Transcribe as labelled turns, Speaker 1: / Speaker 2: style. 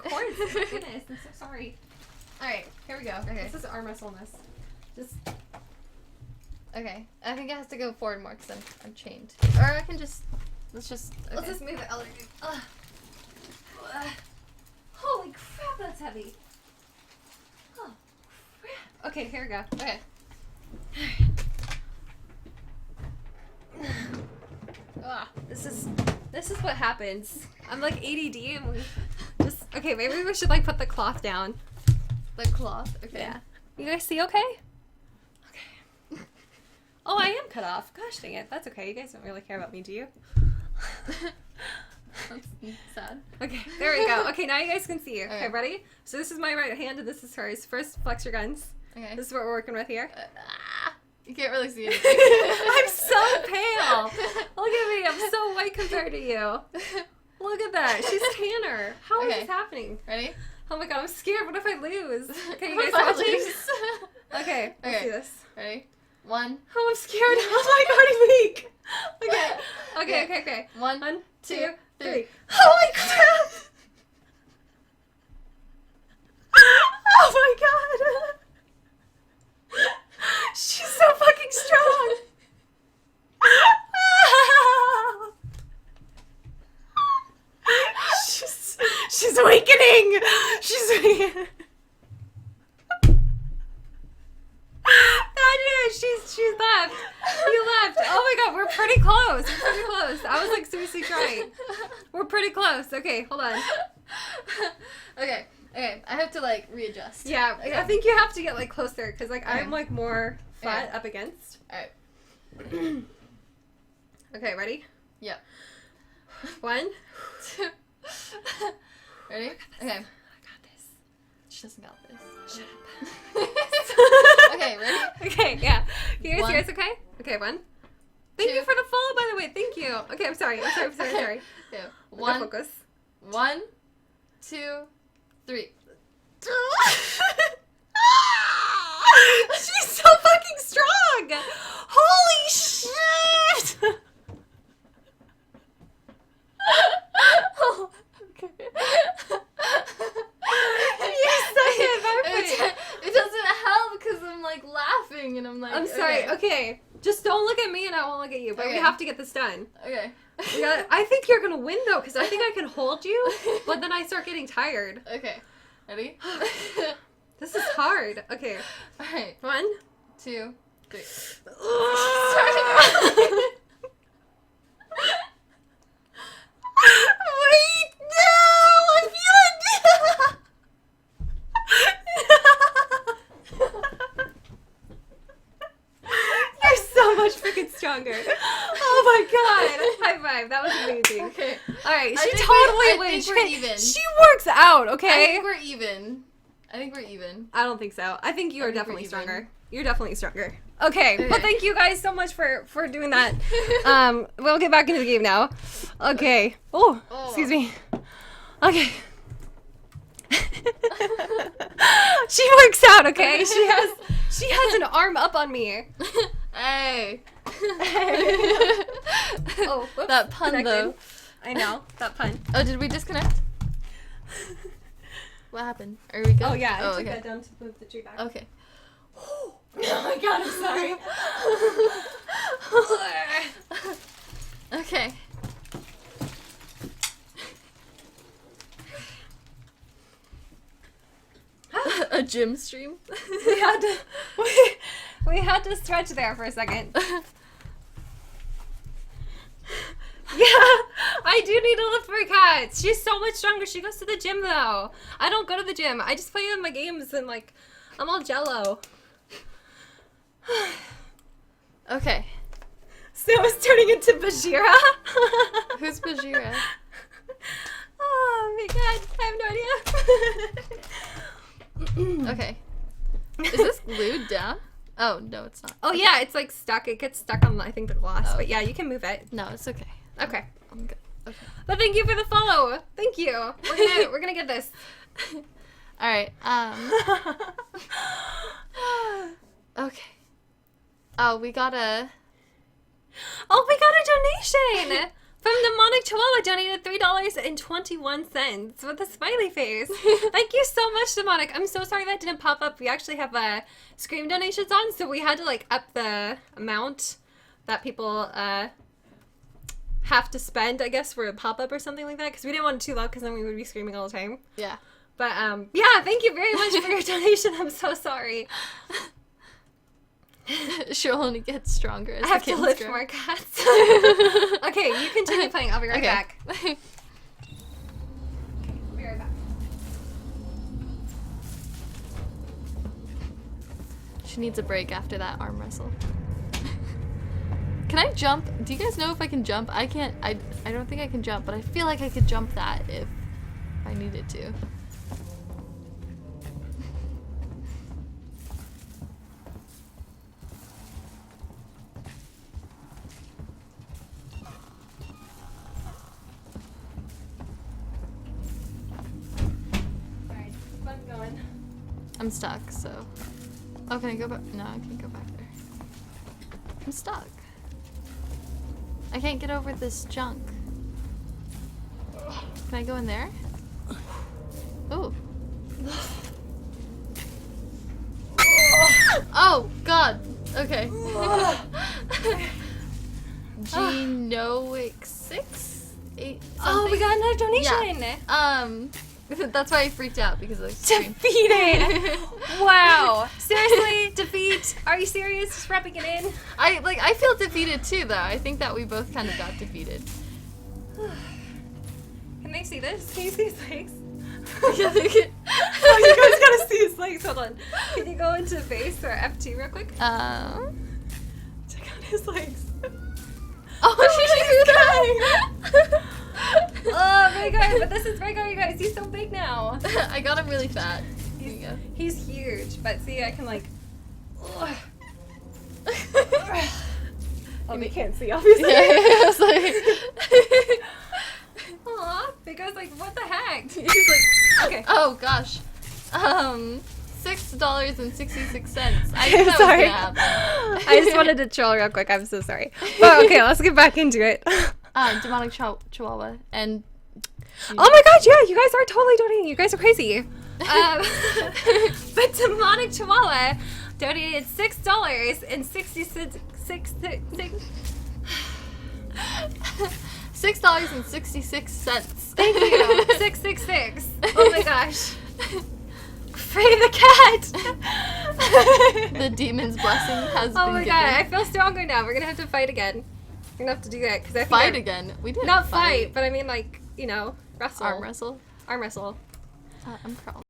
Speaker 1: cords. Oh my goodness, I'm so sorry. Alright, here we go.
Speaker 2: Okay.
Speaker 1: This is arm wrestleness. Just...
Speaker 2: Okay. I think it has to go forward more because I'm chained. Or I can just... Let's just move it.
Speaker 1: Holy crap, that's heavy. Oh, crap. Okay, here we go.
Speaker 2: Okay.
Speaker 1: This is what happens. I'm like ADD and we just... Okay, maybe we should like put the cloth down.
Speaker 2: The cloth? Okay.
Speaker 1: Yeah. You guys see okay? Okay. Oh, I am cut off. Gosh dang it. That's okay. You guys don't really care about me, do you?
Speaker 2: That's sad.
Speaker 1: Okay, there we go. Okay, now you guys can see.
Speaker 2: Okay.
Speaker 1: Okay, ready? So this is my right hand and this is hers. First, flex your guns.
Speaker 2: Okay.
Speaker 1: This is what we're working with here.
Speaker 2: You can't really see anything.
Speaker 1: I'm so pale. Look at me. I'm so white compared to you. Look at that. She's tanner. How is
Speaker 2: Okay.
Speaker 1: this happening?
Speaker 2: Ready?
Speaker 1: Oh my god, I'm scared. What if I lose? Okay, you
Speaker 2: What
Speaker 1: guys
Speaker 2: if I
Speaker 1: watching?
Speaker 2: lose?
Speaker 1: Okay, let's
Speaker 2: Okay.
Speaker 1: do this.
Speaker 2: Ready? 1.
Speaker 1: Oh, I'm scared. Oh my god, I'm weak. Okay.
Speaker 2: 1,
Speaker 1: 1, 2,
Speaker 2: 2,
Speaker 1: 3.
Speaker 2: 3.
Speaker 1: Holy crap! Oh my god! She's so fucking strong! She's awakening! She's awakening! She's left. You left. Oh my god, we're pretty close. I was like seriously trying. We're pretty close. Okay, hold on.
Speaker 2: Okay. I have to like readjust.
Speaker 1: Yeah,
Speaker 2: Okay.
Speaker 1: I think you have to get like closer because like
Speaker 2: Okay.
Speaker 1: I'm like more flat
Speaker 2: Okay.
Speaker 1: up against.
Speaker 2: Alright.
Speaker 1: Okay, ready?
Speaker 2: Yep.
Speaker 1: 1.
Speaker 2: 2. Ready? Okay.
Speaker 1: I got this.
Speaker 2: She doesn't got this.
Speaker 1: Shut up.
Speaker 2: Okay, ready?
Speaker 1: Okay, yeah. You guys
Speaker 2: 1.
Speaker 1: hear us okay? Okay, 1. Thank
Speaker 2: 2.
Speaker 1: you for the follow, by the way. Thank you. Okay, I'm sorry.
Speaker 2: Okay,
Speaker 1: Go
Speaker 2: 1,
Speaker 1: focus.
Speaker 2: 1, 2, 3.
Speaker 1: She's so fucking strong! Holy shit!
Speaker 2: Oh, okay. It doesn't help because I'm like laughing and I'm like.
Speaker 1: I'm sorry. Okay. Just don't look at me and I won't look at you. But we
Speaker 2: Okay.
Speaker 1: have to get this done.
Speaker 2: Okay.
Speaker 1: I think you're gonna win though, because I think I can hold you, but then I start getting tired.
Speaker 2: Okay. Ready?
Speaker 1: This is hard. Okay.
Speaker 2: Alright.
Speaker 1: 1,
Speaker 2: 2, 3.
Speaker 1: Wait, no! I feel it! You're so much freaking stronger. Oh my god. High five. That was amazing.
Speaker 2: Okay.
Speaker 1: Alright,
Speaker 2: I
Speaker 1: she
Speaker 2: think
Speaker 1: totally
Speaker 2: I
Speaker 1: wins.
Speaker 2: think we're even.
Speaker 1: She works out,
Speaker 2: I
Speaker 1: okay?
Speaker 2: think we're even.
Speaker 1: I don't think so. I think you
Speaker 2: I
Speaker 1: are
Speaker 2: think we're
Speaker 1: definitely
Speaker 2: even.
Speaker 1: stronger. You're definitely stronger. Okay, well
Speaker 2: Okay.
Speaker 1: thank you guys so much for doing that. We'll get back into the game now. Okay. Oh, excuse me. Okay. She works out, okay? She has an arm up on me.
Speaker 2: Hey.
Speaker 1: Oh, whoops.
Speaker 2: That pun
Speaker 1: Connected.
Speaker 2: though.
Speaker 1: I know, that pun.
Speaker 2: Oh, did we disconnect? What happened? Are we good?
Speaker 1: Oh yeah, I took
Speaker 2: okay.
Speaker 1: that down to move the tree back.
Speaker 2: Okay.
Speaker 1: Oh my god, I'm sorry.
Speaker 2: Okay. A gym stream?
Speaker 1: we had to stretch there for a second. Yeah, I do need to lift my cat. She's so much stronger. She goes to the gym though. I don't go to the gym. I just play in my games and like I'm all jello.
Speaker 2: Okay.
Speaker 1: Snow is turning into Bajira.
Speaker 2: Who's Bajira?
Speaker 1: Oh my god, I have no idea.
Speaker 2: Okay. Is this glued down? Oh, no, it's not.
Speaker 1: Oh yeah, it's like stuck. It gets stuck on I think the glass.
Speaker 2: Oh.
Speaker 1: But yeah, you can move it.
Speaker 2: No, it's okay.
Speaker 1: Okay.
Speaker 2: I'm good. Okay.
Speaker 1: But thank you for the follow. Thank you. We're gonna get this.
Speaker 2: All right. Okay. Oh, we got a
Speaker 1: Oh, we got a donation. From Demonic Chihuahua donated $3.21 with a smiley face. Thank you so much, Demonic. I'm so sorry that didn't pop up. We actually have Scream donations on, so we had to like up the amount that people have to spend, I guess, for a pop-up or something like that, because we didn't want it too loud because then we would be screaming all the time.
Speaker 2: Yeah.
Speaker 1: But yeah, thank you very much for your donation. I'm so sorry.
Speaker 2: She'll only get stronger as
Speaker 1: I have
Speaker 2: the
Speaker 1: to
Speaker 2: kittens
Speaker 1: lift
Speaker 2: grow.
Speaker 1: more cats. Okay, you continue playing. I'll be right back. Okay, I'll be right back.
Speaker 2: She needs a break after that arm wrestle. Can I jump? Do you guys know if I can jump? I can't. I don't think I can jump, but I feel like I could jump that if I needed to.
Speaker 1: Alright, I'm going.
Speaker 2: I'm stuck, so. Oh, can I go back? No, I can't go back there. I'm stuck. I can't get over this junk. Can I go in there? Ooh. Oh, God. Okay. Genoic 6? 8
Speaker 1: Oh, we got another donation.
Speaker 2: Yeah. That's why I freaked out because of the screen.
Speaker 1: Defeated. Wow. Seriously, defeat. Are you serious? Just rubbing it in.
Speaker 2: I feel defeated too, though. I think that we both kind of got defeated.
Speaker 1: Can they see this? Can you see his legs?
Speaker 2: Yeah, they can.
Speaker 1: Oh, you guys gotta see his legs. Hold on. Can you go into base or F2 real quick? Check out his legs.
Speaker 2: Oh, did you hear that?
Speaker 1: Oh, Rhaegar, but this is Rhaegar, you guys. He's so big now.
Speaker 2: I got him really fat. There you go.
Speaker 1: He's huge, but see, I can like. Oh, they can't see, obviously.
Speaker 2: Yeah, I was like.
Speaker 1: Aw, Rhaegar's like, what the heck?
Speaker 2: He's like,
Speaker 1: Okay.
Speaker 2: oh gosh. $6.66. I
Speaker 1: I'm
Speaker 2: knew that
Speaker 1: sorry.
Speaker 2: was gonna happen.
Speaker 1: I just wanted to troll real quick. I'm so sorry. But okay, let's get back into it.
Speaker 2: Demonic Chihuahua and.
Speaker 1: Oh my god, yeah, you guys are totally donating. You guys are crazy. But Demonic Chihuahua donated $6.66.
Speaker 2: $6.66.
Speaker 1: Thank you. 666. Oh my gosh. Free the cat.
Speaker 2: The demon's blessing has
Speaker 1: Oh
Speaker 2: been
Speaker 1: my
Speaker 2: given.
Speaker 1: god, I feel stronger now. We're gonna have to fight again. We're gonna have to do that because I think
Speaker 2: Fight again. We didn't
Speaker 1: Not fight, but I mean like, you know, wrestle.
Speaker 2: Arm wrestle.
Speaker 1: Arm wrestle.
Speaker 2: I'm crawling.